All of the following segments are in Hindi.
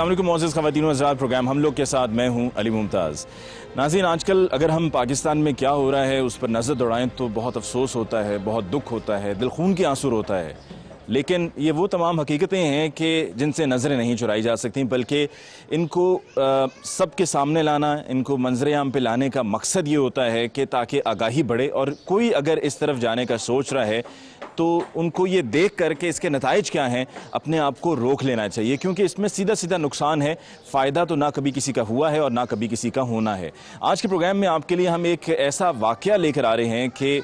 अस्सलाम वालेकुम मोअज़्ज़ज़ ख़वातीन व हज़रात, प्रोग्राम हम लोग के साथ मैं हूं अली मुमताज़। नाज़रीन, आजकल अगर हम पाकिस्तान में क्या हो रहा है उस पर नज़र दौड़ाएं तो बहुत अफसोस होता है, बहुत दुख होता है, दिल खून के आंसू होता है। लेकिन ये वो तमाम हकीकतें हैं कि जिनसे नज़रें नहीं चुराई जा सकती, बल्कि इनको सबके सामने लाना, इनको मंजर आम पे लाने का मकसद ये होता है कि ताकि आगाही बढ़े और कोई अगर इस तरफ जाने का सोच रहा है तो उनको ये देख कर के इसके नताइज क्या हैं अपने आप को रोक लेना चाहिए, क्योंकि इसमें सीधा सीधा नुकसान है। फ़ायदा तो ना कभी किसी का हुआ है और ना कभी किसी का होना है। आज के प्रोग्राम में आपके लिए हम एक ऐसा वाक़या लेकर आ रहे हैं कि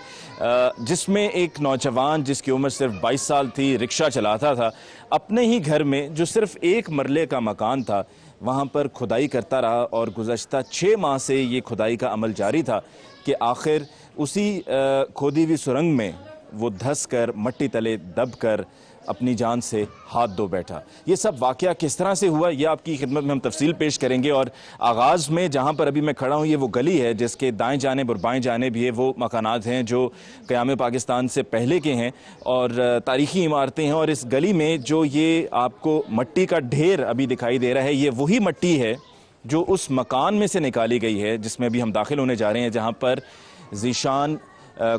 जिसमें एक नौजवान जिसकी उम्र सिर्फ 22 साल थी, रिक्शा चलाता था, अपने ही घर में जो सिर्फ एक मरले का मकान था वहाँ पर खुदाई करता रहा और गुज़श्ता 6 माह से ये खुदाई का अमल जारी था कि आखिर उसी खोदी हुई सुरंग में वो धंस कर मट्टी तले दब कर अपनी जान से हाथ धो बैठा। ये सब वाक़या किस तरह से हुआ ये आपकी खिदमत में हम तफसील पेश करेंगे। और आगाज़ में जहाँ पर अभी मैं खड़ा हूँ ये वो गली है जिसके दाएं जानिब और बाएं जानिब ये वो मकानात हैं जो क़याम पाकिस्तान से पहले के हैं और तारीख़ी इमारतें हैं। और इस गली में जो ये आपको मट्टी का ढेर अभी दिखाई दे रहा है ये वही मट्टी है जो उस मकान में से निकाली गई है जिसमें अभी हम दाखिल होने जा रहे हैं, जहाँ पर ज़ीशान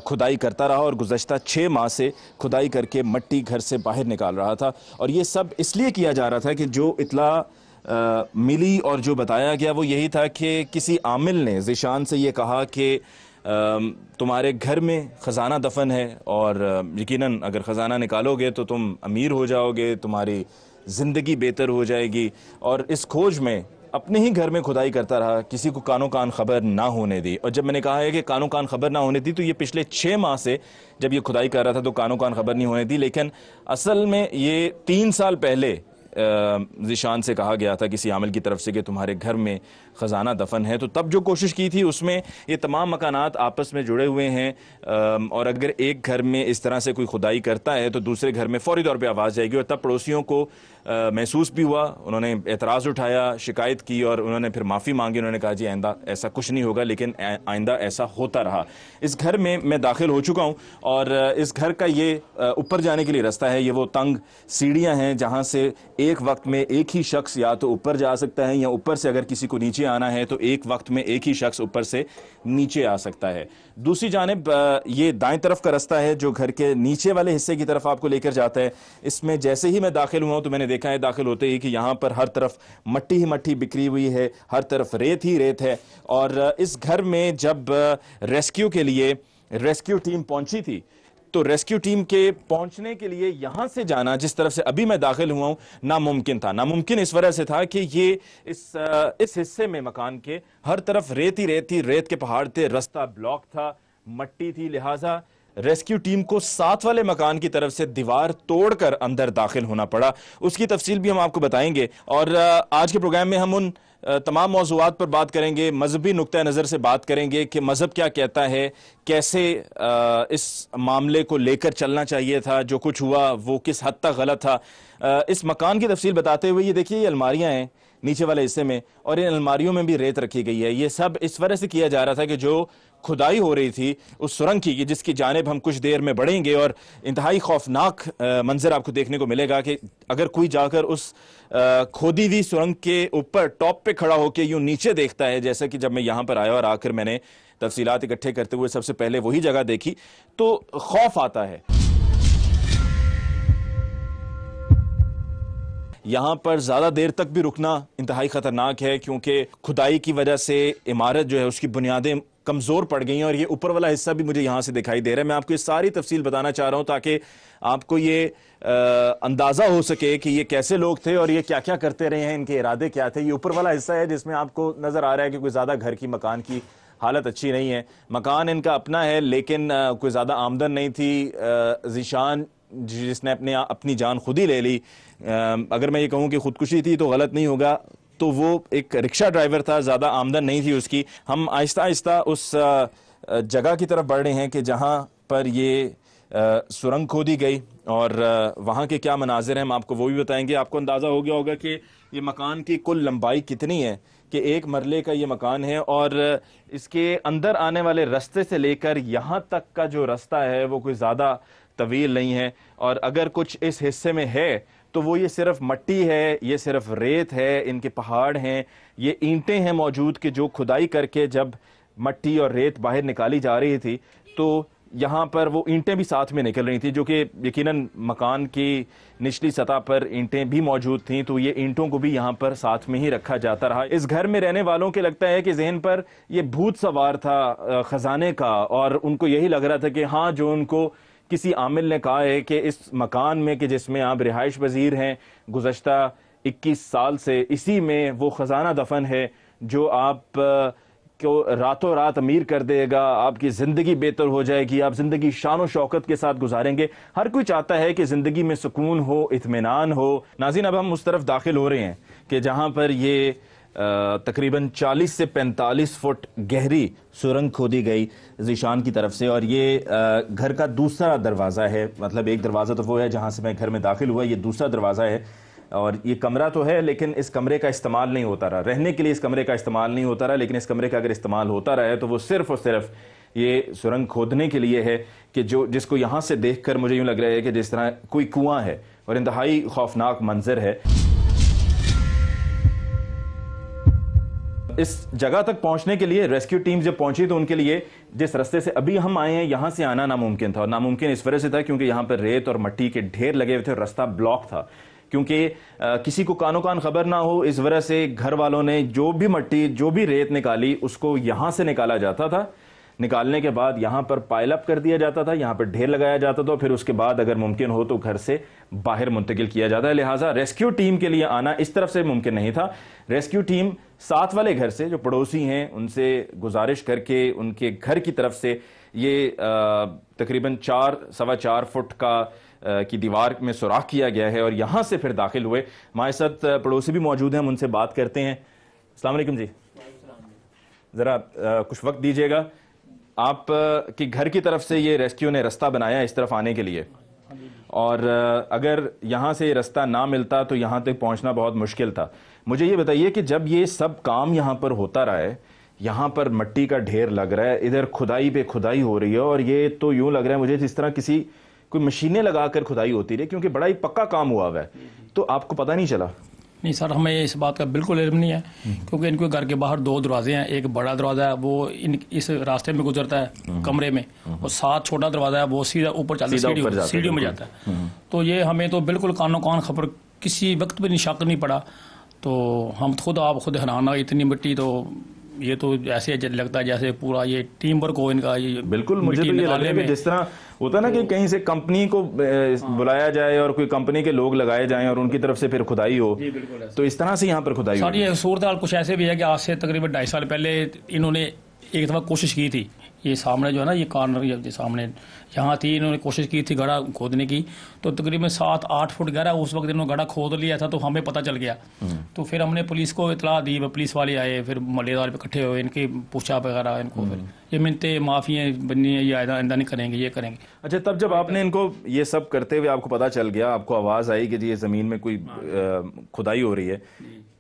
खुदाई करता रहा और गुज़श्ता 6 माह से खुदाई करके मट्टी घर से बाहर निकाल रहा था। और ये सब इसलिए किया जा रहा था कि जो इत्तला मिली और जो बताया गया वो यही था कि किसी आमिल ने ज़ीशान से ये कहा कि तुम्हारे घर में ख़जाना दफन है और यकीनन अगर ख़जाना निकालोगे तो तुम अमीर हो जाओगे, तुम्हारी ज़िंदगी बेहतर हो जाएगी। और इस खोज में अपने ही घर में खुदाई करता रहा, किसी को कानो कान खबर ना होने दी। और जब मैंने कहा है कि कानो कान खबर ना होने दी तो ये पिछले 6 माह से जब ये खुदाई कर रहा था तो कानो कान खबर नहीं होने दी, लेकिन असल में ये 3 साल पहले ज़ीशान से कहा गया था किसी आमिल की तरफ से कि तुम्हारे घर में ख़जाना दफन है। तो तब जो कोशिश की थी उसमें ये तमाम मकानात आपस में जुड़े हुए हैं और अगर एक घर में इस तरह से कोई खुदाई करता है तो दूसरे घर में फ़ौरी तौर पे आवाज़ जाएगी। और तब पड़ोसियों को महसूस भी हुआ, उन्होंने एतराज़ उठाया, शिकायत की और उन्होंने फिर माफ़ी मांगी। उन्होंने कहा जी आइंदा ऐसा कुछ नहीं होगा, लेकिन आइंदा ऐसा होता रहा। इस घर में मैं दाखिल हो चुका हूँ और इस घर का ये ऊपर जाने के लिए रास्ता है, ये वो तंग सीढ़ियाँ हैं जहाँ से एक वक्त में एक ही शख्स या तो ऊपर जा सकता है या ऊपर से अगर किसी को नीचे आना है तो एक वक्त में एक ही शख्स ऊपर से नीचे आ सकता है। दूसरी जानिब ये दाएं तरफ का रास्ता है जो घर के नीचे वाले हिस्से की तरफ आपको लेकर जाता है। इसमें जैसे ही मैं दाखिल हुआ हूं तो मैंने देखा है दाखिल होते ही कि यहाँ पर हर तरफ मट्टी ही मट्टी बिखरी हुई है, हर तरफ रेत ही रेत है। और इस घर में जब रेस्क्यू के लिए रेस्क्यू टीम पहुंची थी तो रेस्क्यू टीम के पहुंचने के लिए यहां से जाना, जिस तरफ से अभी मैं दाखिल हुआ हूं, नामुमकिन था। नामुमकिन इस वजह से था कि ये इस हिस्से में मकान के हर तरफ रेत ही रेत थी, रेत के पहाड़ थे, रास्ता ब्लॉक था, मट्टी थी, लिहाजा रेस्क्यू टीम को साथ वाले मकान की तरफ से दीवार तोड़कर अंदर दाखिल होना पड़ा। उसकी तफसील भी हम आपको बताएंगे। और आज के प्रोग्राम में हम उन तमाम मौज़ूआत पर बात करेंगे, मजहबी नुक्ता नज़र से बात करेंगे कि मज़हब क्या कहता है, कैसे इस मामले को लेकर चलना चाहिए था, जो कुछ हुआ वो किस हद तक गलत था। इस मकान की तफसील बताते हुए ये देखिए, ये अलमारियाँ हैं नीचे वाले हिस्से में और इन अलमारियों में भी रेत रखी गई है। ये सब इस वजह से किया जा रहा था कि जो खुदाई हो रही थी उस सुरंग की, जिसकी जानिब हम कुछ देर में बढ़ेंगे और इंतहाई खौफनाक मंजर आपको देखने को मिलेगा कि अगर कोई जाकर उस खोदी हुई सुरंग के ऊपर टॉप पे खड़ा होकर यूं नीचे देखता है, जैसा कि जब मैं यहाँ पर आया और आकर मैंने तफसीलात इकट्ठे करते हुए सबसे पहले वही जगह देखी तो खौफ आता है। यहाँ पर ज़्यादा देर तक भी रुकना इंतहाई ख़तरनाक है क्योंकि खुदाई की वजह से इमारत जो है उसकी बुनियादें कमज़ोर पड़ गई हैं और ये ऊपर वाला हिस्सा भी मुझे यहाँ से दिखाई दे रहा है। मैं आपको ये सारी तफसील बताना चाह रहा हूँ ताकि आपको ये अंदाज़ा हो सके कि ये कैसे लोग थे और ये क्या क्या करते रहे हैं, इनके इरादे क्या थे। ये ऊपर वाला हिस्सा है जिसमें आपको नज़र आ रहा है कि कोई ज़्यादा घर की मकान की हालत अच्छी नहीं है। मकान इनका अपना है लेकिन कोई ज़्यादा आमदन नहीं थी। ज़ीशान जिसने अपनी जान खुद ही ले ली, अगर मैं ये कहूँ कि खुदकुशी थी तो गलत नहीं होगा, तो वो एक रिक्शा ड्राइवर था, ज़्यादा आमदन नहीं थी उसकी। हम आहिस्ता आहिस्ता उस जगह की तरफ बढ़ रहे हैं कि जहाँ पर ये सुरंग खोदी गई और वहाँ के क्या मनाजिर हैं हम आपको वो भी बताएंगे। आपको अंदाज़ा हो गया होगा कि ये मकान की कुल लंबाई कितनी है, कि 1 मरले का ये मकान है और इसके अंदर आने वाले रास्ते से लेकर यहाँ तक का जो रास्ता है वो कोई ज़्यादा तवील नहीं है, और अगर कुछ इस हिस्से में है तो वो ये सिर्फ मट्टी है, ये सिर्फ रेत है, इनके पहाड़ हैं, ये ईंटें हैं मौजूद कि जो खुदाई करके जब मट्टी और रेत बाहर निकाली जा रही थी तो यहाँ पर वो ईंटें भी साथ में निकल रही थी, जो कि यकीनन मकान की निचली सतह पर ईंटें भी मौजूद थीं, तो ये ईंटों को भी यहाँ पर साथ में ही रखा जाता रहा। इस घर में रहने वालों के लगता है कि जहन पर ये भूत सवार था खजाने का, और उनको यही लग रहा था कि हाँ, जो उनको किसी आमिल ने कहा है कि इस मकान में कि जिसमें आप रिहाइश पजीर हैं गुज़श्ता 21 साल से, इसी में वो ख़जाना दफन है जो आप को रातों रात अमीर कर देगा, आपकी ज़िंदगी बेहतर हो जाएगी, आप ज़िंदगी शान और शौकत के साथ गुजारेंगे। हर कोई चाहता है कि ज़िंदगी में सुकून हो, इत्मीनान हो। नाज़रीन, अब हम उस तरफ दाखिल हो रहे हैं कि जहाँ पर ये तकरीबन 40 से 45 फुट गहरी सुरंग खोदी गई ज़ीशान की तरफ से, और ये घर का दूसरा दरवाज़ा है। मतलब एक दरवाज़ा तो वो है जहाँ से मैं घर में दाखिल हुआ, ये दूसरा दरवाज़ा है, और ये कमरा तो है लेकिन इस कमरे का इस्तेमाल नहीं होता रहा, रहने के लिए इस कमरे का इस्तेमाल नहीं होता रहा, लेकिन इस कमरे का अगर इस्तेमाल होता रहा है तो वो सिर्फ़ और सिर्फ ये सुरंग खोदने के लिए है कि जिसको यहाँ से देखकर मुझे यूँ लग रहा है कि जिस तरह कोई कुआं है, और इंतहाई खौफनाक मंजर है। इस जगह तक पहुंचने के लिए रेस्क्यू टीम जब पहुंची तो उनके लिए जिस रास्ते से अभी हम आए हैं यहाँ से आना नामुमकिन था, और नामुमकिन इस वजह से था क्योंकि यहाँ पर रेत और मट्टी के ढेर लगे हुए थे, रास्ता ब्लॉक था, क्योंकि किसी को कानो कान खबर ना हो, इस वजह से घर वालों ने जो भी मट्टी जो भी रेत निकाली उसको यहाँ से निकाला जाता था। निकालने के बाद यहाँ पर पाइल अप कर दिया जाता था, यहाँ पर ढेर लगाया जाता था, फिर उसके बाद अगर मुमकिन हो तो घर से बाहर मुंतकिल किया जाता है। लिहाजा रेस्क्यू टीम के लिए आना इस तरफ से मुमकिन नहीं था। रेस्क्यू टीम साथ वाले घर से, जो पड़ोसी हैं, उनसे गुजारिश करके उनके घर की तरफ से ये तकरीबन 4-4.25 फुट की दीवार में सुराख किया गया है, और यहाँ से फिर दाखिल हुए। हमारे साथ पड़ोसी भी मौजूद हैं, हम उनसे बात करते हैं। अस्सलाम वालेकुम जी, ज़रा कुछ वक्त दीजिएगा। आप कि घर की तरफ से ये रेस्क्यू ने रास्ता बनाया इस तरफ आने के लिए, और अगर यहाँ से रास्ता ना मिलता तो यहाँ तक पहुँचना बहुत मुश्किल था। मुझे ये बताइए कि जब ये सब काम यहाँ पर होता रहा है, यहाँ पर मट्टी का ढेर लग रहा है, इधर खुदाई पे खुदाई हो रही है, और ये तो यूँ लग रहा है मुझे जिस तरह कोई मशीनें लगाकर खुदाई होती रही, क्योंकि बड़ा ही पक्का काम हुआ हुआ है, तो आपको पता नहीं चला? नहीं सर, हमें इस बात का बिल्कुल इल्म नहीं है, क्योंकि इनके घर के बाहर 2 दरवाजे हैं। एक बड़ा दरवाज़ा है वो इस रास्ते में गुजरता है कमरे में, और साथ छोटा दरवाज़ा है वो सीधा ऊपर चलता है, सीढ़ियों में जाता है। तो ये हमें तो बिल्कुल कानो कान खबर किसी वक्त भी शक नहीं पड़ा। तो हम आप खुद हैरान, इतनी मिट्टी, तो ये तो ऐसे लगता है जैसे पूरा ये टीम वर्क हो इनका। ये बिल्कुल, मुझे तो ये लग रहा है कि जिस तरह होता ना कि कहीं से कंपनी को बुलाया जाए और कोई कंपनी के लोग लगाए जाएं और उनकी तरफ से फिर खुदाई हो, तो इस तरह से यहाँ पर खुदाई हो। ये सूरत हाल कुछ ऐसे भी है कि आज से तकरीबन 2.5 साल पहले इन्होंने एक दफ़ा कोशिश की थी, ये सामने जो है ना, ये कॉर्नर ये सामने यहाँ थी, इन्होंने कोशिश की थी गड्ढा खोदने की, तो तकरीबन 7-8 फुट गहरा उस वक्त इन्होंने गड्ढा खोद लिया था, तो हमें पता चल गया। तो फिर हमने पुलिस को इतला दी, पुलिस वाले आए, फिर मोहल्लेदार पे इकट्ठे हुए, इनकी पूछा वगैरह, इनको फिर ये मिलते माफ़ी बननी है, ये आइंदा नहीं करेंगे, ये करेंगे। अच्छा, तब जब आपने इनको ये सब करते हुए आपको पता चल गया, आपको आवाज़ आई कि जी ये ज़मीन में कोई खुदाई हो रही है,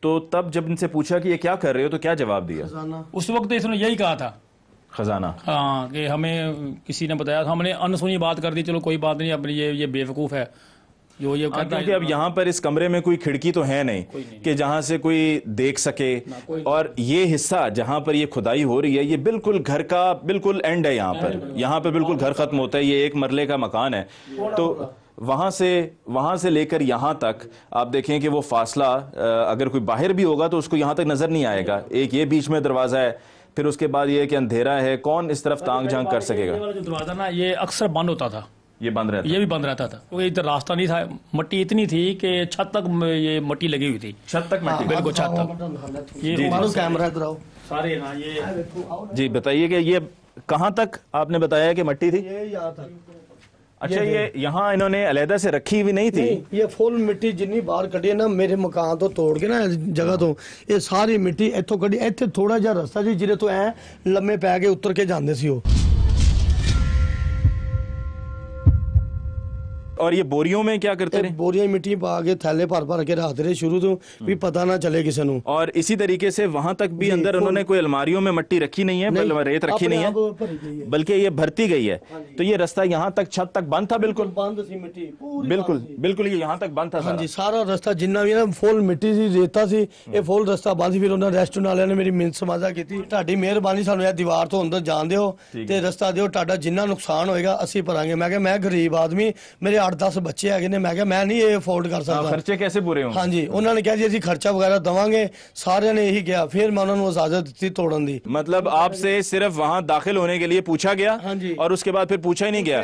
तो तब जब इनसे पूछा कि ये क्या कर रहे हो, तो क्या जवाब दिया? उस वक्त इसने यही कहा था, खजाना। हाँ, कि हमें किसी ने बताया था, हमने अनसुनी बात कर दी, चलो कोई बात नहीं, अब ये बेवकूफ़ है जो ये कहता है। क्योंकि अब यहाँ पर इस कमरे में कोई खिड़की तो है नहीं कि जहाँ से कोई देख सके, और ये हिस्सा जहाँ पर ये खुदाई हो रही है ये बिल्कुल घर का बिल्कुल एंड है, यहाँ पर बिल्कुल घर खत्म होता है। ये 1 मरले का मकान है, तो वहाँ से लेकर यहाँ तक आप देखें कि वो फासला, अगर कोई बाहर भी होगा तो उसको यहाँ तक नजर नहीं आएगा। एक ये बीच में दरवाजा है, फिर उसके बाद ये कि अंधेरा है, कौन इस तरफ तांग झांक कर सकेगा? जो दरवाजा ना, ये अक्सर बंद होता था, ये बंद रहता, ये भी बंद रहता था, क्योंकि इधर रास्ता नहीं था। मट्टी इतनी थी कि छत तक ये मट्टी लगी हुई थी, छत तक मट्टी, बिल्कुल छत तक। ये कैमरा सारे ना, ये जी बताइए कि ये कहाँ तक आपने बताया कि मट्टी थी? ये यहाँ तक। अच्छा, ये यहाँ इन्होंने अलहदा से रखी हुई नहीं थी? ये फुल मिट्टी जिन्नी बाहर कटी है ना, मेरे मकान तो तोड़ के ना जगह तो ये सारी मिट्टी इत्थों कटी। इत्थे थोड़ा जिहा रस्ता जी जिहदे तो ऐ लम्मे पै के उतर के जांदे सी। और ये बोरियों में क्या करते रहे? बोरियां मिट्टी पा के थैले भर भर के रखते रहे शुरू तो भी पता ना चले किसी को। और इसी तरीके से वहां तक भी अंदर उन्होंने कोई अलमारियों में मट्टी रखी नहीं है, रेत रखी नहीं है, बल्कि ये भरती गई है। तो ये रास्ता यहाँ तक छत तक बंद था, बिल्कुल बंद सी मिट्टी, बिल्कुल बिल्कुल ये यहाँ तक बंद था। हाँ जी, सारा रास्ता जिन्ना भी ना फुल मिट्टी सी रेता सी, ये फुल रास्ता बंद सी। फिर उन्होंने रेस्टोरेंट वालिਆਂ ने मेरी मिन्नत समाजा की, ਤੁਹਾਡੀ ਮਿਹਰਬਾਨੀ ਸਾਨੂੰ ਇਹ ਦੀਵਾਰ ਤੋਂ ਅੰਦਰ ਜਾਣ ਦਿਓ ਤੇ ਰਸਤਾ ਦਿਓ, ਤੁਹਾਡਾ ਜਿੰਨਾ ਨੁਕਸਾਨ ਹੋਏਗਾ ਅਸੀਂ ਭਰਾਂਗੇ। ਮੈਂ ਕਿਹਾ ਮੈਂ ਗਰੀਬ ਆਦਮੀ, ਮੇਰੇ 8-10 ਬੱਚੇ ਹੈਗੇ ਨੇ, ਮੈਂ ਕਿਹਾ ਮੈਂ ਨਹੀਂ ਇਹ ਅਫੋਰਡ ਕਰ ਸਕਦਾ। ਖਰਚੇ कैसे पूरे होंगे? हाँ जी, उन्होंने कहा जी ਅਸੀਂ ਖਰਚਾ ਵਗੈरह ਦਵਾਂਗੇ, ਸਾਰਿਆਂ ਨੇ ਇਹੀ ਕਿਹਾ। फिर मैं उन्होंने इजाजत दी तोड़न दी। मतलब आपसे सिर्फ वहां दाखिल होने के लिए पूछा गया और उसके बाद फिर पूछा ही नहीं गया,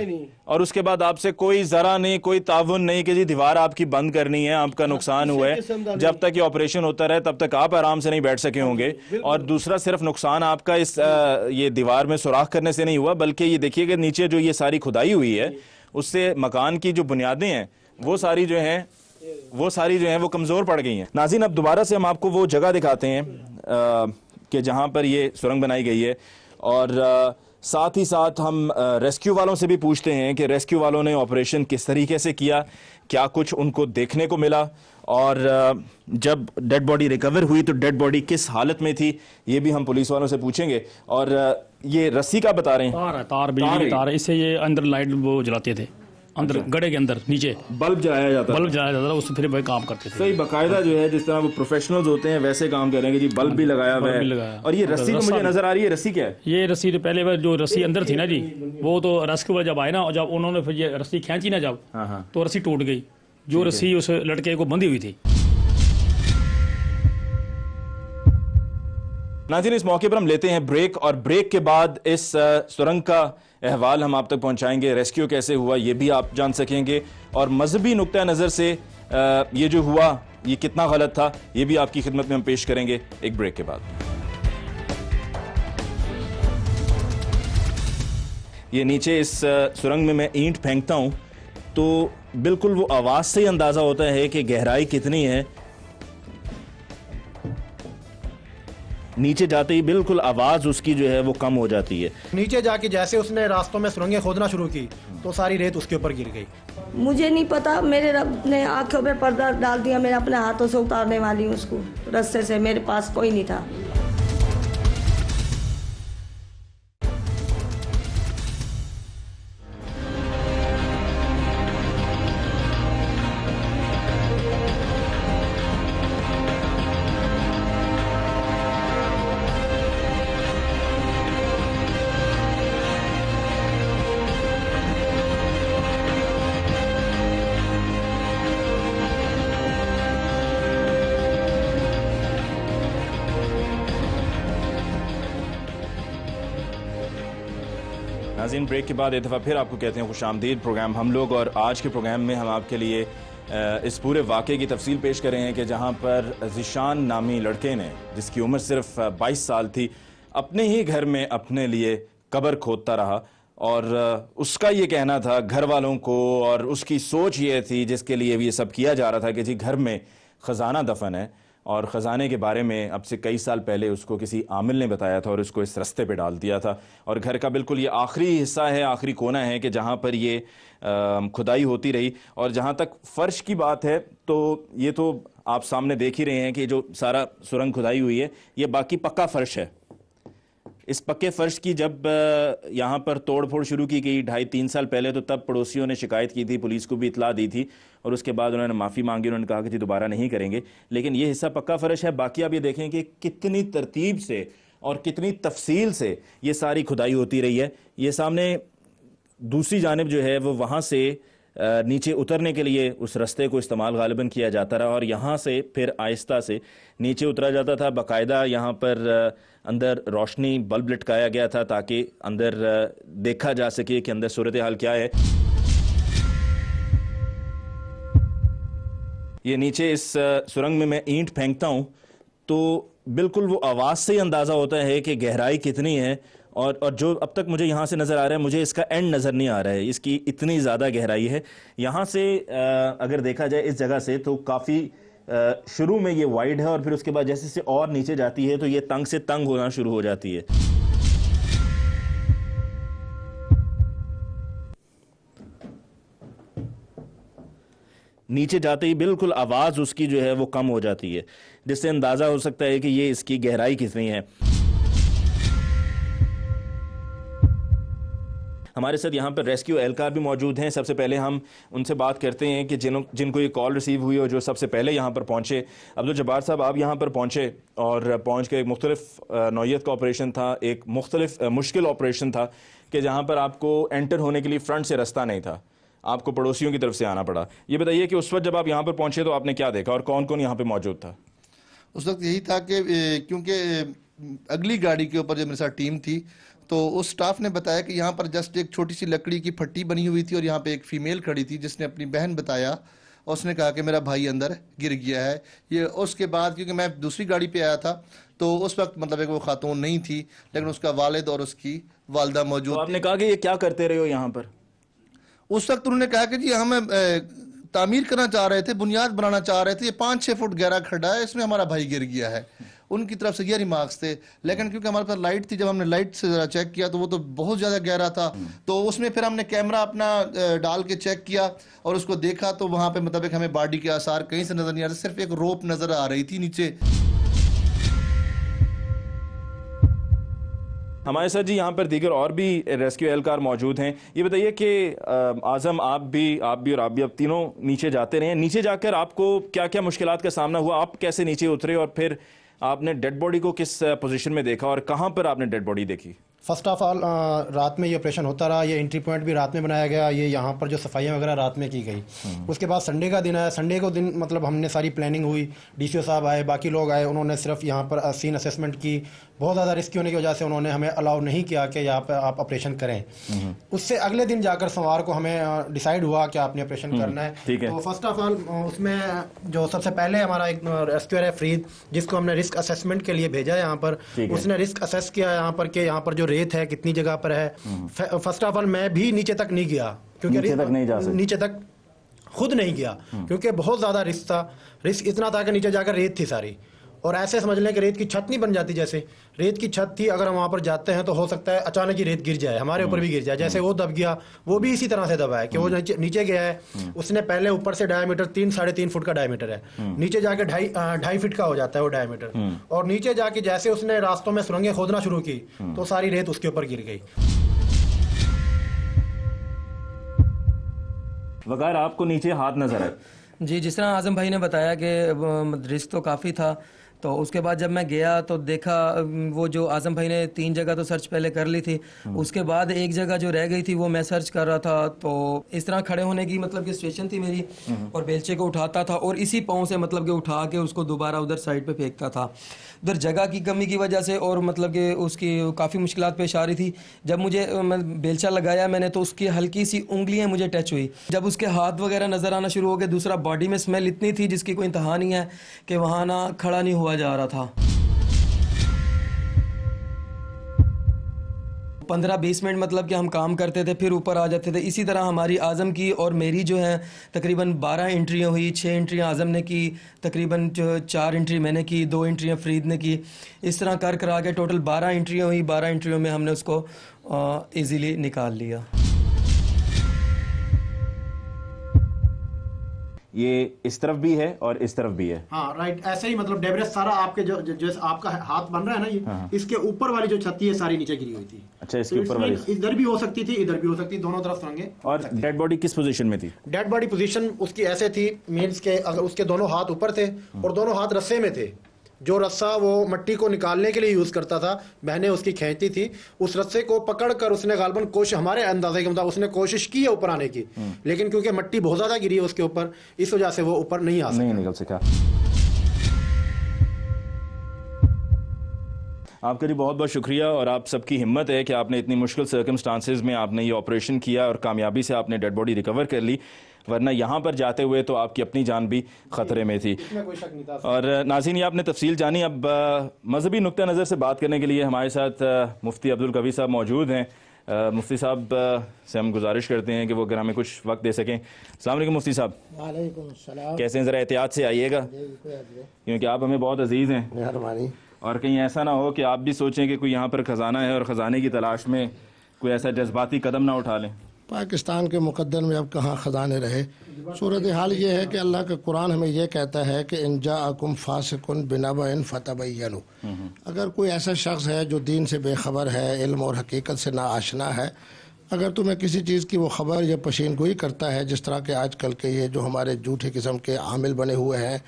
और उसके बाद आपसे कोई जरा नहीं, कोई ताउन नहीं कि जी दीवार आपकी बंद करनी है, आपका नुकसान हुआ है। जब तक ये ऑपरेशन होता रहे तब तक आप आराम से नहीं बैठ सके होंगे। और दूसरा सिर्फ नुकसान आपका इस ये दीवार में सुराख करने से नहीं हुआ, बल्कि ये देखिए कि नीचे जो ये सारी खुदाई हुई है उससे मकान की जो बुनियादें हैं वो सारी जो हैं वो कमज़ोर पड़ गई हैं। नाज़रीन, अब दोबारा से हम आपको वो जगह दिखाते हैं कि जहाँ पर ये सुरंग बनाई गई है, और साथ ही साथ हम रेस्क्यू वालों से भी पूछते हैं कि रेस्क्यू वालों ने ऑपरेशन किस तरीके से किया, क्या कुछ उनको देखने को मिला, और जब डेड बॉडी रिकवर हुई तो डेड बॉडी किस हालत में थी, ये भी हम पुलिस वालों से पूछेंगे। और ये रस्सी का बता रहे हैं, तार बिजली की तार है, इससे ये अंदर लाइट वो जलाते थे, अंदर गड्ढे के अंदर नीचे बल्ब जलाया जाता था, उससे फिर वही काम करते थे। सही बाकायदा जो है जिस तरह वो प्रोफेशनल्स होते हैं वैसे काम करेंगे जी, बल्ब भी लगाया हुआ है। और ये रस्सी तो मुझे नजर आ रही है, रस्सी क्या है? ये रस्सी तो पहले जो रस्सी अंदर थी ना जी, वो तो रेस्क्यू वाले जब आए ना, और जब उन्होंने फिर ये रस्सी खींची ना जब, तो रस्सी टूट गई, जो रस्सी उस लड़के को बंधी हुई थी। नाज़रीन, इस मौके पर हम लेते हैं ब्रेक, और ब्रेक के बाद इस सुरंग का अहवाल हम आप तक पहुंचाएंगे, रेस्क्यू कैसे हुआ ये भी आप जान सकेंगे, और मजहबी नुक्ता नज़र से ये जो हुआ ये कितना गलत था ये भी आपकी खिदमत में हम पेश करेंगे एक ब्रेक के बाद। ये नीचे इस सुरंग में मैं ईंट फेंकता हूँ तो बिल्कुल वो आवाज़ से ही अंदाज़ा होता है कि गहराई कितनी है। नीचे जाते ही बिल्कुल आवाज उसकी जो है वो कम हो जाती है। नीचे जाके जैसे उसने रास्तों में सुरंगें खोदना शुरू की तो सारी रेत उसके ऊपर गिर गई। मुझे नहीं पता, मेरे रब ने आंखों में पर्दा डाल दिया, मैं अपने हाथों से उतारने वाली हूँ उसको रास्ते से, मेरे पास कोई नहीं था। नाज़रीन, ब्रेक के बाद एक दफ़ा फिर आपको कहते हैं खुशामदीद प्रोग्राम हम लोग, और आज के प्रोग्राम में हम आपके लिए इस पूरे वाक़े की तफसील पेश कर रहे हैं कि जहाँ पर ज़िशान नामी लड़के ने, जिसकी उम्र सिर्फ 22 साल थी, अपने ही घर में अपने लिए कब्र खोदता रहा, और उसका ये कहना था घर वालों को, और उसकी सोच ये थी जिसके लिए भी ये सब किया जा रहा था कि जी घर में ख़जाना दफन है, और ख़जाने के बारे में अब से कई साल पहले उसको किसी आमिल ने बताया था और उसको इस रास्ते पे डाल दिया था। और घर का बिल्कुल ये आखिरी हिस्सा है, आखिरी कोना है कि जहाँ पर ये खुदाई होती रही। और जहाँ तक फ़र्श की बात है तो ये तो आप सामने देख ही रहे हैं कि जो सारा सुरंग खुदाई हुई है ये बाकी पक्का फ़र्श है। इस पक्के फ़र्श की जब यहाँ पर तोड़ फोड़ शुरू की गई 2.5-3 साल पहले, तो तब पड़ोसियों ने शिकायत की थी, पुलिस को भी इतला दी थी, और उसके बाद उन्होंने माफ़ी मांगी, उन्होंने कहा कि जी दोबारा नहीं करेंगे। लेकिन ये हिस्सा पक्का फ़र्श है। बाकी आप ये देखें कि कितनी तरतीब से और कितनी तफसील से ये सारी खुदाई होती रही है। ये सामने दूसरी जानिब जो है वो वहाँ से नीचे उतरने के लिए उस रास्ते को इस्तेमाल गालिबन किया जाता रहा, और यहाँ से फिर आहिस्ता से नीचे उतरा जाता था। बाकायदा यहाँ पर अंदर रोशनी बल्ब लटकाया गया था ताकि अंदर देखा जा सके कि अंदर सूरत हाल क्या है। ये नीचे इस सुरंग में मैं ईंट फेंकता हूँ तो बिल्कुल वो आवाज़ से ही अंदाज़ा होता है कि गहराई कितनी है, और जो अब तक मुझे यहाँ से नज़र आ रहा है, मुझे इसका एंड नज़र नहीं आ रहा है, इसकी इतनी ज़्यादा गहराई है। यहाँ से अगर देखा जाए इस जगह से तो काफ़ी शुरू में ये वाइड है, और फिर उसके बाद जैसे से और नीचे जाती है तो ये तंग से तंग होना शुरू हो जाती है। नीचे जाते ही बिल्कुल आवाज़ उसकी जो है वो कम हो जाती है, जिससे अंदाज़ा हो सकता है कि ये इसकी गहराई कितनी है। हमारे साथ यहाँ पर रेस्क्यू एहलकार भी मौजूद हैं। सबसे पहले हम उनसे बात करते हैं कि जिनको ये कॉल रिसीव हुई और जो सबसे पहले यहाँ पर पहुँचे। अब्दुल जब्बार साहब, आप यहाँ पर पहुँचे और पहुँच के एक मुख्तलिफ नौइयत का ऑपरेशन था, एक मुख्तलिफ मुश्किल ऑपरेशन था कि जहाँ पर आपको एंटर होने के लिए फ्रंट से रास्ता नहीं था, आपको पड़ोसियों की तरफ से आना पड़ा। ये बताइए कि उस वक्त जब आप यहाँ पर पहुँचे तो आपने क्या देखा और कौन कौन यहाँ पर मौजूद था? उस वक्त यही था कि क्योंकि अगली गाड़ी के ऊपर जो मेरे साथ टीम थी तो उस स्टाफ ने बताया कि यहाँ पर जस्ट एक छोटी सी लकड़ी की फट्टी बनी हुई थी और यहाँ पे एक फ़ीमेल खड़ी थी जिसने अपनी बहन बताया और उसने कहा कि मेरा भाई अंदर गिर गया है। ये उसके बाद क्योंकि मैं दूसरी गाड़ी पे आया था तो उस वक्त मतलब एक वो खातून नहीं थी, लेकिन उसका वालिद और उसकी वालदा मौजूद। तो आपने कहा कि ये क्या करते रहे हो यहाँ पर? उस वक्त उन्होंने कहा कि जी हम तामीर करना चाह रहे थे, बुनियाद बनाना चाह रहे थे, ये 5-6 फुट गहरा खड्डा है, इसमें हमारा भाई गिर गया है। उनकी तरफ से ये रिमार्क्स थे, लेकिन क्योंकि हमारे पास लाइट थी, जब हमने लाइट से ज़रा चेक किया तो वो तो बहुत ज़्यादा गहरा था। तो उसमें फिर हमने कैमरा अपना डाल के चेक किया और उसको देखा तो वहाँ पे मतलब हमें बॉडी के आसार कहीं से नज़र नहीं आ रहे, सिर्फ एक रोप नज़र आ रही थी नीचे। हमारे साथ जी यहाँ पर दीगर और भी रेस्क्यू एहलकार मौजूद हैं। ये बताइए कि आज़म, आप भी और आप भी अब तीनों नीचे जाते रहे, नीचे जाकर आपको क्या क्या मुश्किलात का सामना हुआ? आप कैसे नीचे उतरे और फिर आपने डेड बॉडी को किस पोजीशन में देखा और कहाँ पर आपने डेड बॉडी देखी? फर्स्ट ऑफ ऑल रात में ये ऑपरेशन होता रहा, ये एंट्री पॉइंट भी रात में बनाया गया, ये यहाँ पर जो सफाइयाँ वगैरह रात में की गई। उसके बाद संडे का दिन आया, संडे को दिन मतलब हमने सारी प्लानिंग हुई, डीसीओ साहब आए, बाकी लोग आए, उन्होंने सिर्फ यहाँ पर सीन असेसमेंट की। बहुत ज़्यादा रिस्क होने की वजह से उन्होंने हमें अलाउ नहीं किया कि यहाँ पर आप ऑपरेशन करें। उससे अगले दिन जाकर सोमवार को हमें डिसाइड हुआ कि आपने ऑपरेशन करना है। तो फर्स्ट ऑफ ऑल उसमें जो सबसे पहले हमारा एक रेस्क्यूअर है फरीद, जिसको हमने रिस्क असेसमेंट के लिए भेजा यहाँ पर। उसने रिस्क असेस किया यहाँ पर कि यहाँ पर जो रेत है कितनी जगह पर है। फर्स्ट ऑफ ऑल मैं भी नीचे तक नहीं गया, क्योंकि नीचे तक खुद नहीं गया क्योंकि बहुत ज़्यादा रिस्क था। रिस्क इतना था कि नीचे जाकर रेत थी सारी, और ऐसे समझ लें कि रेत की छत नहीं बन जाती, जैसे रेत की छत थी, अगर हम वहाँ पर जाते हैं तो हो सकता है अचानक ही रेत गिर जाए, हमारे ऊपर भी गिर जाए। जैसे वो दब गया, वो भी इसी तरह से दबा है कि वो नीचे गया है। उसने पहले ऊपर से डायमीटर 3-3.5 फुट का डायमीटर है, नीचे जाके 2.5 फीट का हो जाता है वो डायमीटर। और नीचे जाके जैसे उसने रास्तों में सुरंगें खोदना शुरू की तो सारी रेत उसके ऊपर गिर गई। वकार, आपको नीचे हाथ नजर आए? जी, जिस तरह आज़म भाई ने बताया कि रिस्क तो काफ़ी था, तो उसके बाद जब मैं गया तो देखा वो जो आज़म भाई ने 3 जगह तो सर्च पहले कर ली थी, उसके बाद एक जगह जो रह गई थी वो मैं सर्च कर रहा था। तो इस तरह खड़े होने की मतलब कि सिचुएशन थी मेरी, और बेलचे को उठाता था और इसी पाँव से मतलब कि उठा के उसको दोबारा उधर साइड पे फेंकता था। उधर जगह की कमी की वजह से और मतलब कि उसकी काफ़ी मुश्किलात पेश आ रही थी। जब मुझे बेलचा लगाया मैंने तो उसकी हल्की सी उंगलियाँ मुझे टच हुई। जब उसके हाथ वगैरह नज़र आना शुरू हो गए, दूसरा बॉडी में स्मेल इतनी थी जिसकी कोई इंतहा नहीं है कि वहाँ ना खड़ा नहीं हुआ जा रहा था। 15-20 मिनट मतलब कि हम काम करते थे, फिर ऊपर आ जाते थे। इसी तरह हमारी आज़म की और मेरी जो है तकरीबन 12 एंट्रियाँ हुई। 6 एंट्रियाँ आज़म ने की, तकरीबन 4 एंट्री मैंने की, 2 एंट्रियाँ फरीद ने की। इस तरह कर करा के टोटल 12 एंट्रियाँ हुई। 12 एंट्रियों में हमने उसको ईज़िली निकाल लिया। ये इस तरफ भी है और इस तरफ भी है। हाँ राइट, ऐसे ही मतलब डेब्रिस सारा आपके जो आपका हाथ बन रहा है ना, ये इसके ऊपर वाली जो छत है सारी नीचे गिरी हुई थी। अच्छा, इसके ऊपर वाली इधर भी हो सकती थी, इधर भी हो सकती थी, दोनों तरफ सुरंगें। और डेड बॉडी किस पोजीशन में थी? डेड बॉडी पोजीशन उसकी ऐसे थी, मीन्स के अगर उसके दोनों हाथ ऊपर थे और दोनों हाथ रस्से में थे। जो रस्सा वो मट्टी को निकालने के लिए यूज़ करता था, बहनें उसकी खींचती थी, उस रस्से को पकड़कर उसने गालबन कोशिश, हमारे अंदाजे के मुताबिक उसने कोशिश की है ऊपर आने की, लेकिन क्योंकि मट्टी बहुत ज़्यादा गिरी है उसके ऊपर, इस वजह से वो ऊपर नहीं निकल सका। आपका जी बहुत बहुत शुक्रिया, और आप सबकी हिम्मत है कि आपने इतनी मुश्किल सर्कमस्टांसेस में आपने ये ऑपरेशन किया और कामयाबी से आपने डेड बॉडी रिकवर कर ली, वरना यहाँ पर जाते हुए तो आपकी अपनी जान भी ख़तरे में थी। इसमें कोई शक नहीं था। और नाज़रीन, ये आपने तफसील जानी। अब मजहबी नुक्ता नज़र से बात करने के लिए हमारे साथ मुफ्ती अब्दुल कवी साहब मौजूद हैं। मुफ्ती साहब से हम गुजारिश करते हैं कि वो अगर हमें कुछ वक्त दे सकें। अस्सलाम वालेकुम मुफ्ती साहब। वालेकुम सलाम। कैसे हैं? ज़रा एहतियात से आइएगा, क्योंकि आप हमें बहुत अजीज़ हैं। मेहरबानी। और कहीं ऐसा ना हो कि आप भी सोचें कि कोई यहाँ पर ख़जाना है और ख़जाने की तलाश में कोई ऐसा जज्बाती कदम ना उठा लें। पाकिस्तान के मुकद्दर में अब कहाँ ख़जाने रहे। सूरत हाल ये है कि अल्लाह का कुरान हमें यह कहता है कि इन जाअकुम फासिकुन बिनबइन फतबय्यनु। अगर कोई ऐसा शख्स है जो दीन से बेखबर है, इल्म और हकीकत से ना आशना है, अगर तुम्हें किसी चीज़ की वो ख़बर या पशीन गोई करता है, जिस तरह के आजकल के ये जो हमारे झूठे किस्म के आमिल बने हुए हैं,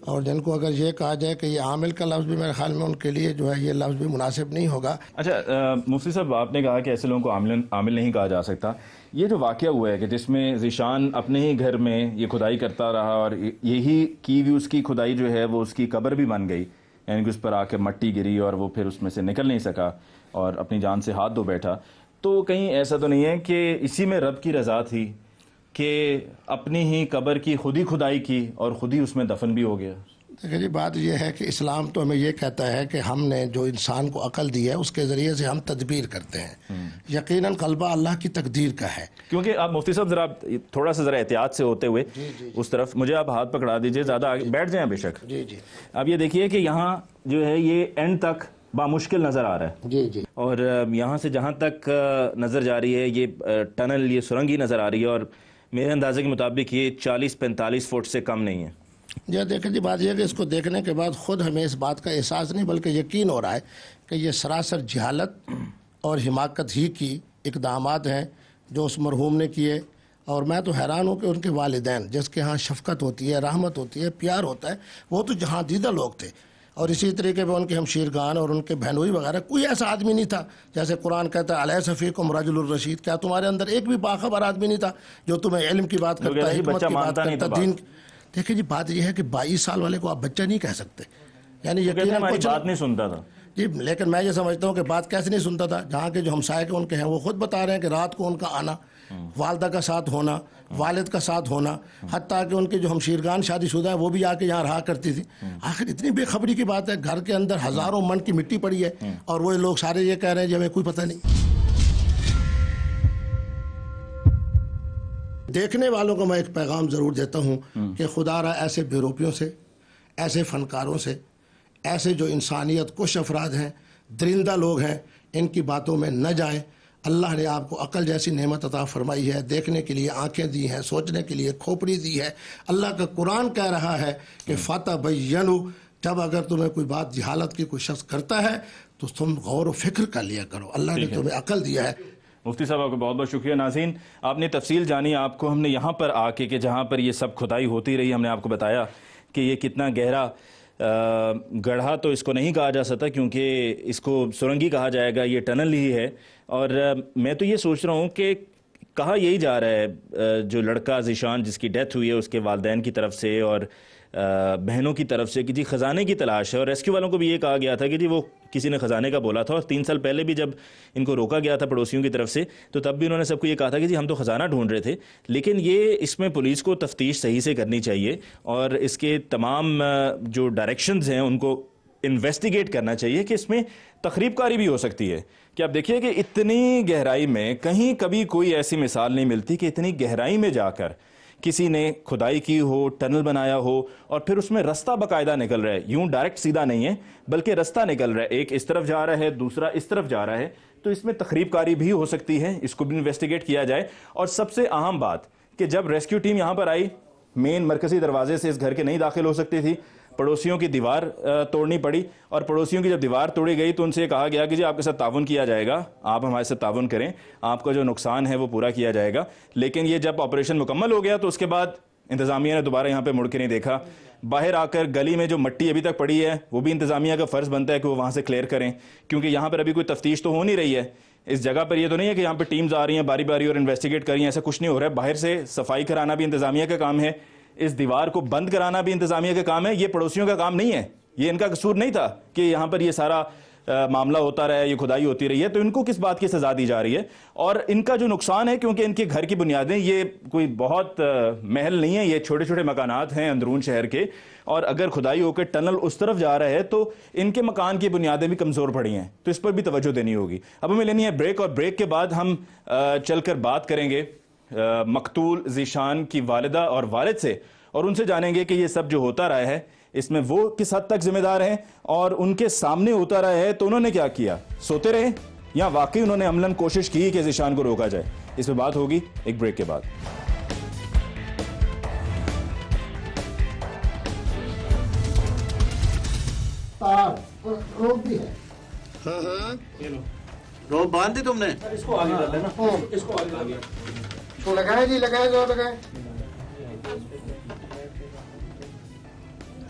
और जिनको अगर ये कहा जाए कि ये आमिल का लफ्ज़ भी मेरे ख्याल में उनके लिए जो है ये लफ्ज़ भी मुनासिब नहीं होगा। अच्छा मुफ्ती साहब, आपने कहा कि ऐसे लोगों को आमिल नहीं कहा जा सकता। ये जो वाक़या हुआ है कि जिसमें ज़ीशान अपने ही घर में ये खुदाई करता रहा और यही की भी उसकी खुदाई जो है वो उसकी कब्र भी बन गई, यानी कि उस पर आके मट्टी गिरी और वो फिर उसमें से निकल नहीं सका और अपनी जान से हाथ धो बैठा, तो कहीं ऐसा तो नहीं है कि इसी में रब की रज़ा थी कि अपनी ही कब्र की खुद ही खुदाई की और ख़ुद ही उसमें दफन भी हो गया? देखिए जी, बात यह है कि इस्लाम तो हमें यह कहता है कि हमने जो इंसान को अकल दी है उसके ज़रिए से हम तदबीर करते हैं। यकीनन क़ल्बा अल्लाह की तकदीर का है। क्योंकि आप मुफ्ती साहब ज़रा थोड़ा सा ज़रा एहतियात से होते हुए उस तरफ मुझे आप हाथ पकड़ा दीजिए, ज़्यादा बैठ जाएँ बेशक। जी जी। अब ये देखिए कि यहाँ जो है ये एंड तक बामुश्किल नज़र आ रहा है। जी जी। और यहाँ से जहाँ तक नज़र जा रही है ये टनल, ये सुरंग ही नज़र आ रही है और मेरे अंदाजे के मुताबिक ये 40-45 फुट से कम नहीं है। जी देखिए जी, बात यह है कि इसको देखने के बाद ख़ुद हमें इस बात का एहसास नहीं बल्कि यकीन हो रहा है कि ये सरासर जहालत और हिमाकत ही की इक़दामात हैं जो उस मरहूम ने किए। और मैं तो हैरान हूँ कि उनके वालिदैन जिसके यहाँ शफ़क़त होती है, रहमत होती है, प्यार होता है, वो तो जहाँ दीदा लोग थे। और इसी तरीके पर उनके हमशीरगान और उनके बहनोई वगैरह, कोई ऐसा आदमी नहीं था जैसे कुरान कहता है अलैसा फ़ीकुम रजुलुर रशीद, क्या तुम्हारे अंदर एक भी बाखबर आदमी नहीं था जो तुम्हें इल्म की बात करता है, हिकमत की बात करता, दीन। देखिए जी, बात यह है कि 22 साल वाले को आप बच्चा नहीं कह सकते, यानी यकीनन कुछ बात नहीं सुनता था जी। लेकिन मैं ये समझता हूँ कि बात कैसे नहीं सुनता था, जहाँ के जो हमसाए के उनके हैं वो खुद बता रहे हैं कि रात को उनका आना, वालदा का साथ होना, वालिद का साथ होना, हत्ता कि उनके जो हमशीरगान शादीशुदा है वो भी आके यहाँ रहा करती थी। आखिर इतनी बेखबरी की बात है, घर के अंदर हज़ारों मन की मिट्टी पड़ी है और वो लोग सारे ये कह रहे हैं कि हमें कोई पता नहीं। देखने वालों को मैं एक पैगाम ज़रूर देता हूँ कि खुदारा ऐसे बेरोपियों से, ऐसे फ़नकारों से, ऐसे जो इंसानियत कुछ अफराद हैं, दरिंदा लोग हैं, इनकी बातों में न जाएं। अल्लाह ने आपको अकल जैसी नेमत अता फरमाई है, देखने के लिए आंखें दी हैं, सोचने के लिए खोपड़ी दी है। अल्लाह का कुरान कह रहा है कि फतबय्यनु, जब अगर तुम्हें कोई बात जहालत की कोई शख्स करता है तो तुम गौर व फिक्र कर लिया करो, अल्लाह ने तुम्हें अकल दिया है। मुफ्ती साहब आपका बहुत बहुत शुक्रिया। नाज़रीन, आपने तफसील जानी, आपको हमने यहाँ पर आके कि जहाँ पर ये सब खुदाई होती रही, हमने आपको बताया कि ये कितना गहरा गढ़ा तो इसको नहीं कहा जा सकता क्योंकि इसको सुरंगी कहा जाएगा, ये टनल ही है। और मैं तो ये सोच रहा हूँ कि कहा यही जा रहा है जो लड़का ज़ीशान जिसकी डेथ हुई है उसके वालिदैन की तरफ से और बहनों की तरफ से कि जी ख़जाने की तलाश है। और रेस्क्यू वालों को भी ये कहा गया था कि जी वो किसी ने ख़जाने का बोला था। और 3 साल पहले भी जब इनको रोका गया था पड़ोसियों की तरफ से तो तब भी उन्होंने सबको ये कहा था कि जी हम तो ख़जाना ढूंढ रहे थे। लेकिन ये इसमें पुलिस को तफ्तीश सही से करनी चाहिए और इसके तमाम जो डायरेक्शंस हैं उनको इन्वेस्टिगेट करना चाहिए कि इसमें तखरीबकारी भी हो सकती है। कि आप देखिए कि इतनी गहराई में कहीं कभी कोई ऐसी मिसाल नहीं मिलती कि इतनी गहराई में जाकर किसी ने खुदाई की हो, टनल बनाया हो और फिर उसमें रास्ता बाकायदा निकल रहा है, यूं डायरेक्ट सीधा नहीं है बल्कि रास्ता निकल रहा है, एक इस तरफ जा रहा है, दूसरा इस तरफ जा रहा है। तो इसमें तखरीबकारी भी हो सकती है, इसको भी इन्वेस्टिगेट किया जाए। और सबसे अहम बात कि जब रेस्क्यू टीम यहाँ पर आई, मेन मरकजी दरवाजे से इस घर के नहीं दाखिल हो सकती थी, पड़ोसियों की दीवार तोड़नी पड़ी और पड़ोसियों की जब दीवार तोड़ी गई तो उनसे कहा गया कि जी आपके साथ ताउन किया जाएगा, आप हमारे साथ ताउन करें, आपका जो नुकसान है वो पूरा किया जाएगा। लेकिन ये जब ऑपरेशन मुकम्मल हो गया तो उसके बाद इंतज़ामिया ने दोबारा यहाँ पे मुड़ के नहीं देखा। बाहर आकर गली में जो मट्टी अभी तक पड़ी है वो भी इंतज़ामिया का फ़र्ज़ बनता है कि वो वहाँ से क्लियर करें, क्योंकि यहाँ पर अभी कोई तफ्तीश तो हो नहीं रही है। इस जगह पर ये तो नहीं है कि यहाँ पर टीम्स आ रही हैं बारी बारी और इन्वेस्टिगेट कर रही हैं, ऐसा कुछ नहीं हो रहा है। बाहर से सफाई कराना भी इंतज़ामिया का काम है, इस दीवार को बंद कराना भी इंतजामिया का काम है, ये पड़ोसियों का काम नहीं है। ये इनका कसूर नहीं था कि यहाँ पर ये सारा मामला होता रहा है, ये खुदाई होती रही है, तो इनको किस बात की सजा दी जा रही है। और इनका जो नुकसान है क्योंकि इनके घर की बुनियादें ये कोई बहुत महल नहीं है, ये छोटे छोटे मकानात हैं अंदरून शहर के, और अगर खुदाई होकर टनल उस तरफ जा रहा है तो इनके मकान की बुनियादें भी कमज़ोर पड़ी हैं, तो इस पर भी तवज्जो देनी होगी। अब हमें लेनी है ब्रेक और ब्रेक के बाद हम चलकर बात करेंगे मकतूल ज़ीशान की वालिदा और वालिद से और उनसे जानेंगे कि ये सब जो होता रहा है इसमें वो किस हद तक जिम्मेदार हैं और उनके सामने होता रहा है तो उन्होंने क्या किया, सोते रहे या वाकई उन्होंने अमलन कोशिश की कि ज़ीशान को रोका जाए। इस पर बात होगी एक ब्रेक के बाद। रोक भी है। रोप बांध दी तुमने? इसको आगे कर लेना, इसको आगे कर दिया। तो लगाए जी, लगाए जो लगाए।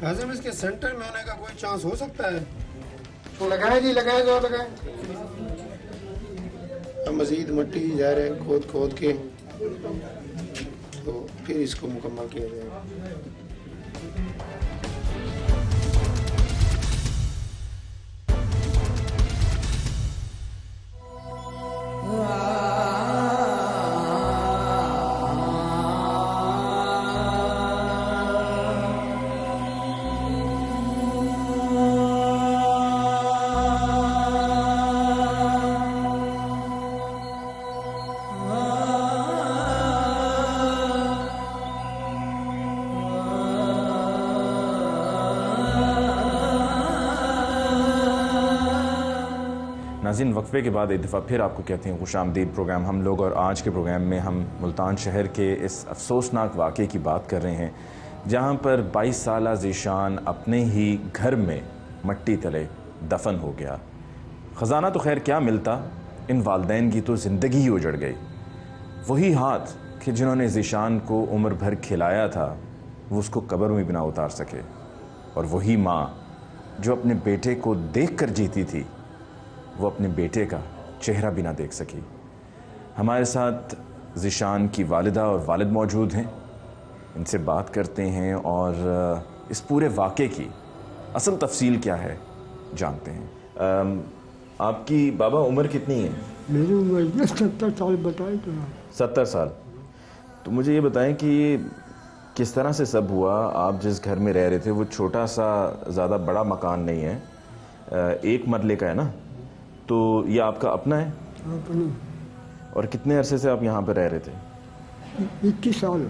आजम इसके सेंटर में होने का कोई चांस हो सकता है? तो लगाए जी, लगाए जो लगाए। अब मजीद मिट्टी जा रहे हैं खोद खोद के, तो फिर इसको मुकम्मल किया जाएगा। नाज़रीन, वक्फे के बाद एक दफ़ा फिर आपको कहते हैं खुशामदीद प्रोग्राम हम लोग। और आज के प्रोग्राम में हम मुल्तान शहर के इस अफसोसनाक वाक़े की बात कर रहे हैं जहाँ पर 22 साला ज़ीशान अपने ही घर में मट्टी तले दफन हो गया। ख़जाना तो खैर क्या मिलता, इन वालदैन की तो ज़िंदगी ही उजड़ गई। वही हाथ कि जिन्होंने ज़ीशान को उम्र भर खिलाया था वो उसको कब्र में भी ना उतार सके, और वही माँ जो अपने बेटे को देख कर जीती थी वो अपने बेटे का चेहरा भी ना देख सकी। हमारे साथ ज़ीशान की वालिदा और वालिद मौजूद हैं, इनसे बात करते हैं और इस पूरे वाक़े की असल तफसील क्या है जानते हैं। आपकी बाबा उम्र कितनी है? मेरी उम्र 70 साल बताई तो। 70 साल। तो मुझे ये बताएं कि ये किस तरह से सब हुआ? आप जिस घर में रह रहे थे वो छोटा सा, ज़्यादा बड़ा मकान नहीं है, 1 मरले का है ना, तो ये आपका अपना है? अपनी। और कितने अरसे से आप यहाँ पर रह रहे थे? 21 साल।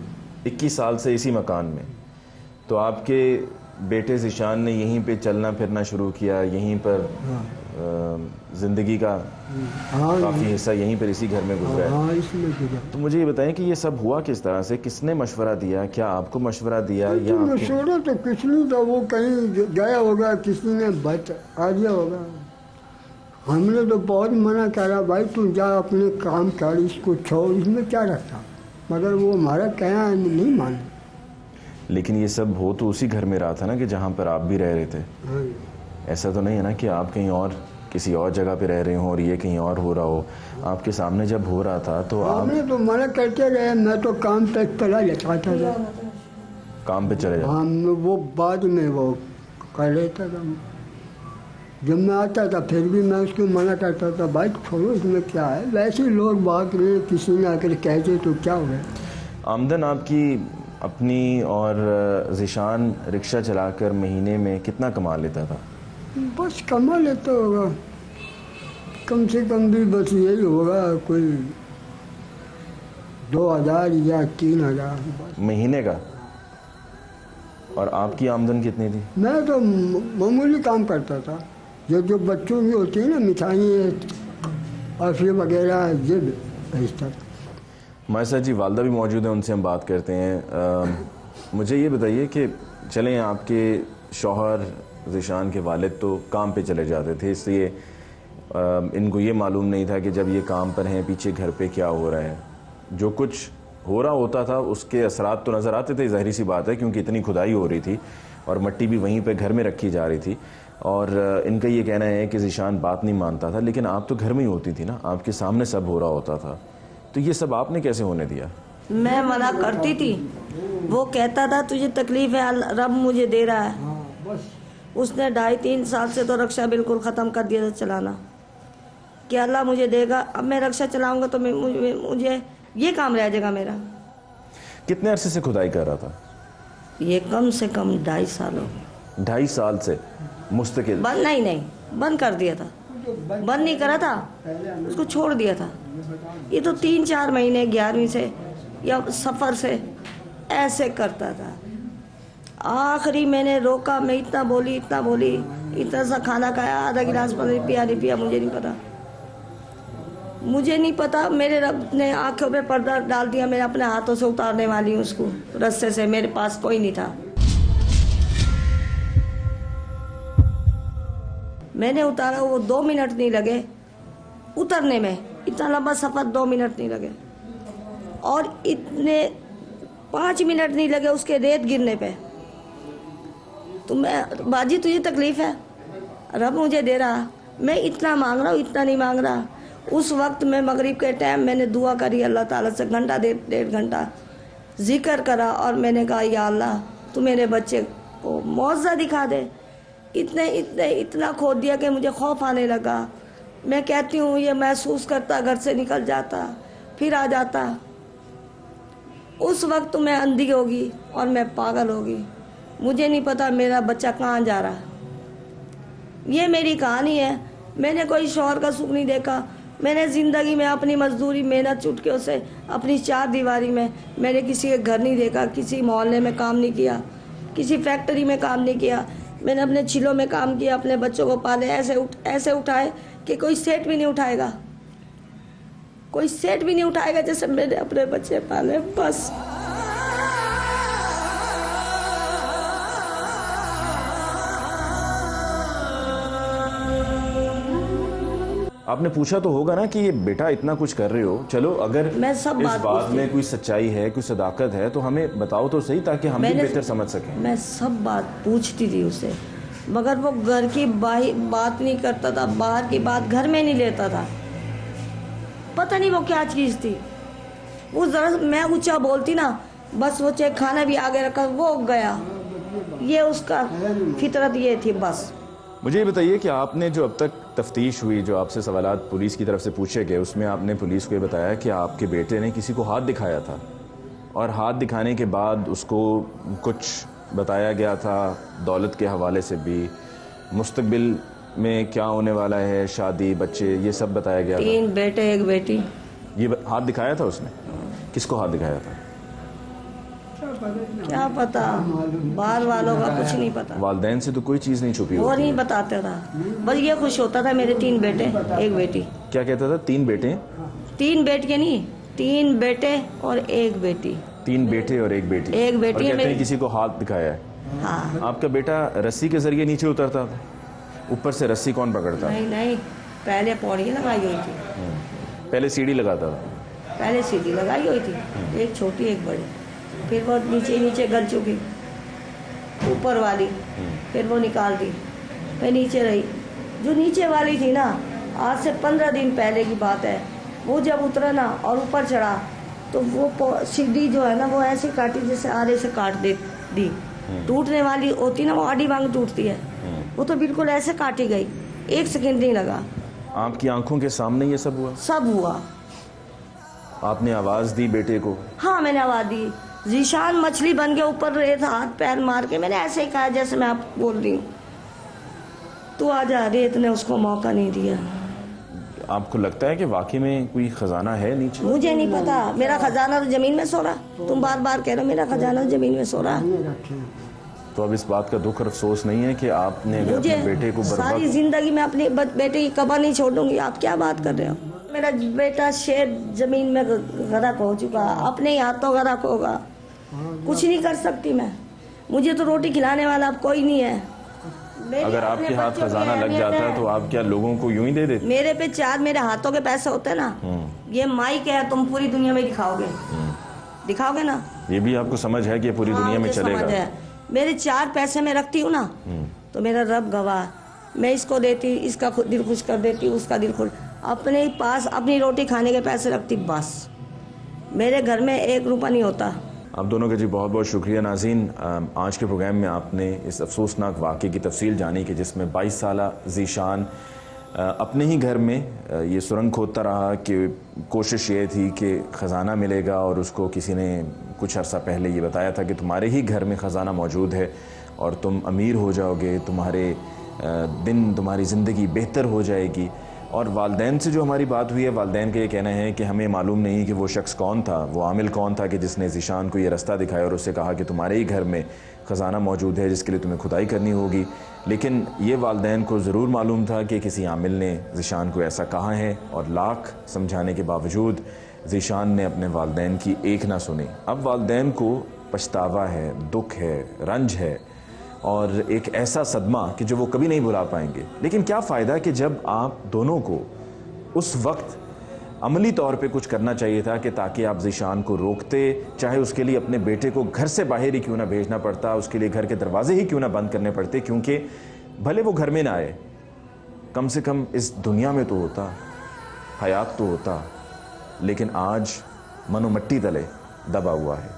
21 साल से इसी मकान में। तो आपके बेटे ज़ीशान ने यहीं पे चलना फिरना शुरू किया, यहीं पर ज़िंदगी का काफ़ी हिस्सा यहीं पर इसी घर में गुजरा है? हाँ, इसमें गुजरा। तो मुझे ये बताएं कि ये सब हुआ किस तरह से, किसने मशवरा दिया? क्या आपको मशवरा दिया या मशवरा तो कुछ नहीं था, वो कहीं गया होगा, किसी ने आ दिया होगा। हमने तो बहुत मना करा, भाई तू जा अपने काम कर, इसको छोड़, इसमें क्या रखता, मगर वो हमारा कहना नहीं माना। लेकिन ये सब हो तो उसी घर में रहा था ना कि जहाँ पर आप भी रह रहे थे। हाँ। ऐसा तो नहीं है ना कि आप कहीं और किसी और जगह पे रह रहे हो और ये कहीं और हो रहा हो? आपके सामने जब हो रहा था तो आपने तो मना करते रहे, मैं तो काम पे चला जाता था। काम पे चले जाते? हम वो बाद में वो कर लेता था, जब मैं आता था फिर भी मैं उसको मना करता था, भाई छोड़ो इसमें क्या है। वैसे लोग बात रहे, किसी ने आकर कहते तो क्या हो गया। आमदन आपकी अपनी और ज़ीशान रिक्शा चलाकर महीने में कितना कमा लेता था? बस कमा लेता होगा, कम से कम भी बस यही होगा, कोई 2000 या 3000 महीने का। और आपकी आमदन कितनी थी? मैं तो मामूली काम करता था, जो बच्चों की होती है ना, मिठाई आफिया वगैरह, ये बेचता था। हमारे साथ जी वालदा भी मौजूद हैं, उनसे हम बात करते हैं। मुझे ये बताइए कि चलें, आपके शौहर ज़ीशान के वालिद तो काम पे चले जाते थे, इसलिए इनको ये मालूम नहीं था कि जब ये काम पर हैं पीछे घर पे क्या हो रहा है। जो कुछ हो रहा होता था उसके असरात तो नज़र आते थे, ज़ाहिर सी बात है, क्योंकि इतनी खुदाई हो रही थी और मिट्टी भी वहीं पे घर में रखी जा रही थी। और इनका ये कहना है कि ज़ीशान बात नहीं मानता था, लेकिन आप तो घर में ही होती थी ना, आपके सामने सब हो रहा होता था, तो ये सब आपने कैसे होने दिया? मैं मना करती थी, वो कहता था तुझे तकलीफ है, रब मुझे दे रहा है। उसने 2.5-3 साल से तो रक्षा बिल्कुल ख़त्म कर दिया था चलाना, कि अल्लाह मुझे देगा, अब मैं रक्षा चलाऊंगा तो मुझे ये काम रह जाएगा मेरा। कितने अरसे से खुदाई कर रहा था ये? कम से कम 2.5 साल हो गए। 2.5 साल से मुस्तकिल? बंद नहीं, बंद कर दिया था, बंद नहीं करा था, उसको छोड़ दिया था। ये तो 3-4 महीने 11वीं से या सफ़र से ऐसे करता था। आखिरी मैंने रोका, मैं इतना बोली, इतना सा खाना खाया, आधा गिलास पानी पिया नहीं पिया मुझे नहीं पता। मुझे नहीं पता, मेरे रब ने आंखों पे पर्दा डाल दिया। मैं अपने हाथों से उतारने वाली हूँ उसको रास्ते से, मेरे पास कोई नहीं था। मैंने उतारा, वो 2 मिनट नहीं लगे उतरने में, इतना लंबा सफ़र 2 मिनट नहीं लगे, और इतने 5 मिनट नहीं लगे उसके रेत गिरने पे। तो मैं, बाजी तुझे तकलीफ़ है, रब मुझे दे रहा, मैं इतना मांग रहा हूँ, इतना नहीं मांग रहा। उस वक्त मैं मगरिब के टाइम मैंने दुआ करी अल्लाह ताला से, घंटा 1.5 घंटा जिक्र करा, और मैंने कहा या अल्लाह तू मेरे बच्चे को मौज़ा दिखा दे। इतना खो दिया कि मुझे खौफ आने लगा। मैं कहती हूँ ये महसूस करता, घर से निकल जाता, फिर आ जाता। उस वक्त मैं अंधी होगी और मैं पागल होगी। मुझे नहीं पता मेरा बच्चा कहाँ जा रहा। ये मेरी कहानी है। मैंने कोई शौहर का सुख नहीं देखा। मैंने ज़िंदगी में अपनी मजदूरी, मेहनत, चुटकियों से अपनी 4 दीवारी में मैंने किसी के घर नहीं देखा, किसी मोहल्ले में काम नहीं किया, किसी फैक्ट्री में काम नहीं किया। मैंने अपने चिलों में काम किया, अपने बच्चों को पाले, ऐसे उठाए कि कोई सेठ भी नहीं उठाएगा, कोई सेठ भी नहीं उठाएगा जैसे मैंने अपने बच्चे पाले। बस आपने पूछा तो होगा ना कि ये बेटा इतना कुछ कर रहे हो, चलो अगर मैं सब इस बात में कोई सच्चाई है, कोई सदाकत है तो हमें बताओ तो सही, ताकि हम भी बेहतर समझ सकें। मैं सब बात पूछती थी उसे, मगर वो घर की बात नहीं करता था, बाहर की बात घर में नहीं लेता था। पता नहीं वो क्या चीज़ थी। वो जरा मैं ऊंचा बोलती ना, बस वो चाहे खाना भी आगे रखा वो गया। ये उसका फितरत ये थी बस। मुझे ये बताइए कि आपने जो अब तक तफ्तीश हुई, जो आपसे सवालात पुलिस की तरफ से पूछे गए, उसमें आपने पुलिस को ये बताया कि आपके बेटे ने किसी को हाथ दिखाया था, और हाथ दिखाने के बाद उसको कुछ बताया गया था दौलत के हवाले से भी, मुस्तकबिल में क्या होने वाला है, शादी, बच्चे, ये सब बताया गया 3 बेटे 1 बेटी। ये हाथ दिखाया था उसने? किसको हाथ दिखाया था? क्या पता, बाहर वालों का कुछ नहीं पता। वालिदैन से तो कोई चीज़ नहीं छुपी? वो नहीं बताते था, बस ये खुश होता था मेरे 3 बेटे 1 बेटी। क्या कहता था? 3 बेटे? 3 बेटे नहीं, 3 बेटे और 1 बेटी। 3 बेटे और 1 बेटी। 1 बेटी है मेरी। किसी को हाथ दिखाया है? हाँ। आपका बेटा रस्सी के जरिए नीचे उतरता था? ऊपर से रस्सी कौन पकड़ता? नहीं, पहले पौड़ी लगाई हुई थी। पहले सीढ़ी लगाता था? पहले सीढ़ी लगाई हुई थी, एक छोटी 1 बड़ी, फिर वो नीचे गल चुकी ऊपर वाली, फिर वो निकाल दी, फिर नीचे रही। जो नीचे वाली थी ना, आज से 15 दिन पहले की बात है, वो जब उतरा ना और ऊपर चढ़ा तो वो सीढ़ी जो है ना वो ऐसे काटी जैसे आरे से काट दी। टूटने वाली होती ना, वो आड़ी वांग टूटती है, वो तो बिल्कुल ऐसे काटी गई, 1 सेकंड नहीं लगा। आपकी आंखों के सामने ये सब हुआ? सब हुआ। आपने आवाज़ दी बेटे को? हाँ, मैंने आवाज़ दी। जीशान मछली बन के ऊपर रेत हाथ पैर मार के मैंने ऐसे ही कहा जैसे मैं आपको बोल रही हूँ, तू आ जा। रेत ने उसको मौका नहीं दिया। आपको लगता है कि वाकई में कोई खजाना है नीचे? मुझे नहीं पता, मेरा खजाना तो जमीन में सो रहा। तुम बार बार कह रहे हो मेरा खजाना तो जमीन में सो रहा। तो अब इस बात का दुख और अफसोस नहीं है कि आपने मुझे अपने बेटे को सारी जिंदगी में अपने बेटे की कबर नहीं छोड़ूंगी। आप क्या बात कर रहे हो? मेरा बेटा शेर जमीन में गरक हो चुका, अपने ही हाथों गरक होगा, कुछ नहीं कर सकती मैं। मुझे तो रोटी खिलाने वाला अब कोई नहीं है। अगर आपके हाथ खजाना लग जाता तो आप क्या लोगों को यूं ही दे देते? मेरे पे 4 मेरे हाथों के पैसे होते ना, ये माइक है, तुम पूरी दुनिया में दिखाओगे ना। ये भी आपको समझ है कि पूरी दुनिया में चलेगा? मेरे 4 पैसे में रखती हूँ ना, तो मेरा रब गवाह, मैं इसको देती, इसका दिल खुश कर देती, उसका दिल खुश, अपने पास अपनी रोटी खाने के पैसे रखती, बस मेरे घर में 1 रुपया नहीं होता। आप दोनों का जी बहुत बहुत शुक्रिया। नाज़रीन, आज के प्रोग्राम में आपने इस अफसोसनाक वाक़े की तफसील जानी कि जिसमें 22 साला ज़ीशान अपने ही घर में ये सुरंग खोदता रहा कि कोशिश ये थी कि ख़जाना मिलेगा, और उसको किसी ने कुछ अर्सा पहले ये बताया था कि तुम्हारे ही घर में ख़जाना मौजूद है और तुम अमीर हो जाओगे, तुम्हारे दिन, तुम्हारी ज़िंदगी बेहतर हो जाएगी। और वालदैन से जो हमारी बात हुई है, वालदैन का ये कहना है कि हमें मालूम नहीं कि वो शख्स कौन था, वो आमिल कौन था कि जिसने ज़ीशान को ये रास्ता दिखाया और उससे कहा कि तुम्हारे ही घर में ख़जाना मौजूद है जिसके लिए तुम्हें खुदाई करनी होगी। लेकिन ये वालदैन को ज़रूर मालूम था कि किसी आमिल ने ज़ीशान को ऐसा कहा है, और लाख समझाने के बावजूद ज़ीशान ने अपने वालदैन की एक ना सुनी। अब वालदैन को पछतावा है, दुख है, रंज है और एक ऐसा सदमा कि जो वो कभी नहीं भुला पाएंगे। लेकिन क्या फ़ायदा कि जब आप दोनों को उस वक्त अमली तौर पे कुछ करना चाहिए था कि ताकि आप ज़ीशान को रोकते, चाहे उसके लिए अपने बेटे को घर से बाहर ही क्यों ना भेजना पड़ता, उसके लिए घर के दरवाजे ही क्यों ना बंद करने पड़ते, क्योंकि भले वो घर में ना आए, कम से कम इस दुनिया में तो होता, हयात तो होता। लेकिन आज मनो मिट्टी तले दबा हुआ है।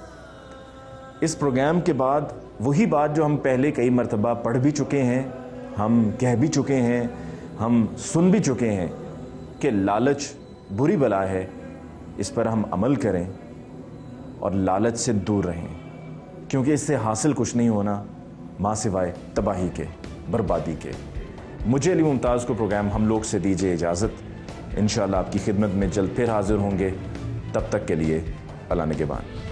इस प्रोग्राम के बाद वही बात जो हम पहले कई मरतबा पढ़ भी चुके हैं, हम कह भी चुके हैं, हम सुन भी चुके हैं कि लालच बुरी बला है, इस पर हम अमल करें और लालच से दूर रहें, क्योंकि इससे हासिल कुछ नहीं होना माँ सिवाय तबाही के, बर्बादी के। मुझे अली मुमताज़ को प्रोग्राम हम लोग से दीजिए इजाज़त। इंशाअल्लाह आपकी खिदमत में जल्द फिर हाजिर होंगे। तब तक के लिए अल्लाह निगहबान।